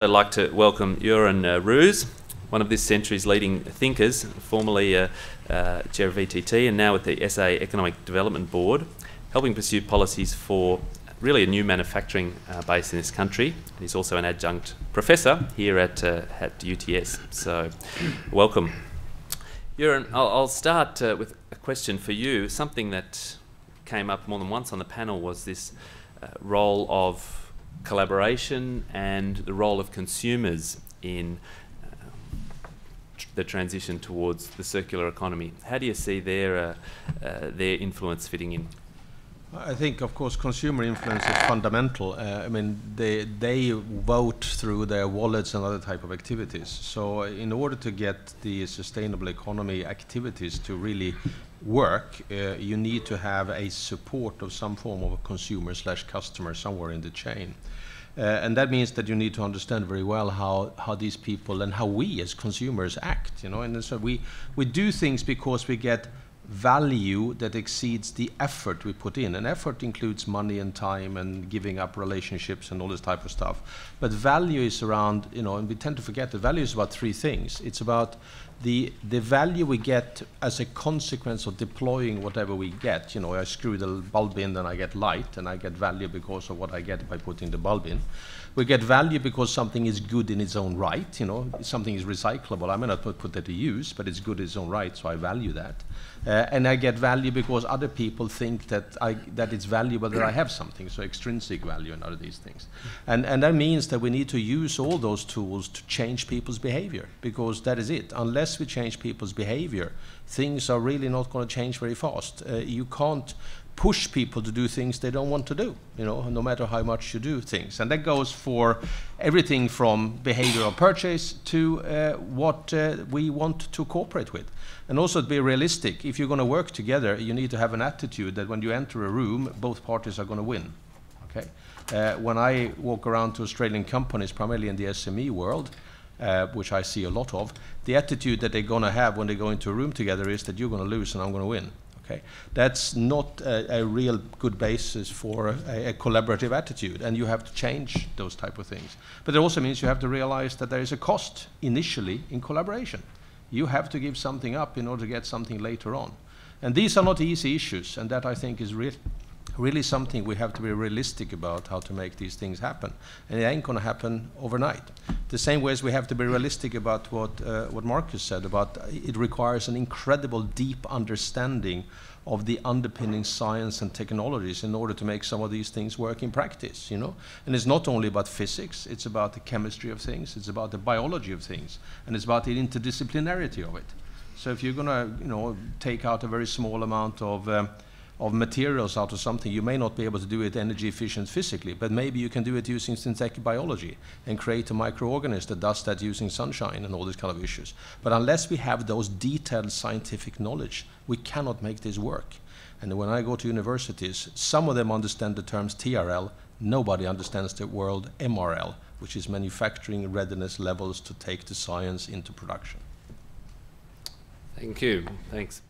I'd like to welcome Goran Roos, one of this century's leading thinkers, formerly chair of VTT and now with the SA Economic Development Board, helping pursue policies for really a new manufacturing base in this country. He's also an adjunct professor here at UTS, so welcome. Goran, I'll start with a question for you. Something that came up more than once on the panel was this role of collaboration and the role of consumers in the transition towards the circular economy. How do you see their influence fitting in? I think, of course, consumer influence is fundamental. I mean, they vote through their wallets and other type of activities. So in order to get the sustainable economy activities to really work, you need to have a support of some form of a consumer/customer somewhere in the chain. And that means that you need to understand very well how these people and how we as consumers act, you know. And so we do things because we get value that exceeds the effort we put in. And effort includes money and time and giving up relationships and all this type of stuff. But value is around, you know, and we tend to forget that value is about three things. It's about the value we get as a consequence of deploying whatever we get. You know, I screw the bulb in and I get light, and I get value because of what I get by putting the bulb in. We get value because something is good in its own right. You know, something is recyclable. I may not put that to use, but it's good in its own right, so I value that. And I get value because other people think that it's valuable that I have something, so extrinsic value and other these things. And that means that we need to use all those tools to change people's behavior, because that is it. Unless we change people's behavior, things are really not going to change very fast. You can't push people to do things they don't want to do, you know, no matter how much you do things. And that goes for everything from behavioral purchase to what we want to cooperate with. And also to be realistic. If you're going to work together, you need to have an attitude that when you enter a room, both parties are going to win. Okay? When I walk around to Australian companies, primarily in the SME world, which I see a lot of, the attitude that they're going to have when they go into a room together is that you're going to lose and I'm going to win. Okay. That's not a real good basis for a collaborative attitude, and you have to change those type of things. But it also means you have to realize that there is a cost initially in collaboration. You have to give something up in order to get something later on. And these are not easy issues, and that I think is really something we have to be realistic about, how to make these things happen. And it ain't going to happen overnight. The same way as we have to be realistic about what Marcus said about it requires an incredible deep understanding of the underpinning science and technologies in order to make some of these things work in practice, you know. And it's not only about physics, it's about the chemistry of things, it's about the biology of things, and it's about the interdisciplinarity of it. So if you're going to, you know, take out a very small amount of materials out of something, you may not be able to do it energy efficient physically, but maybe you can do it using synthetic biology and create a microorganism that does that using sunshine and all these kind of issues. But unless we have those detailed scientific knowledge, we cannot make this work. And when I go to universities, some of them understand the terms TRL, nobody understands the word MRL, which is manufacturing readiness levels to take the science into production. Thank you. Thanks.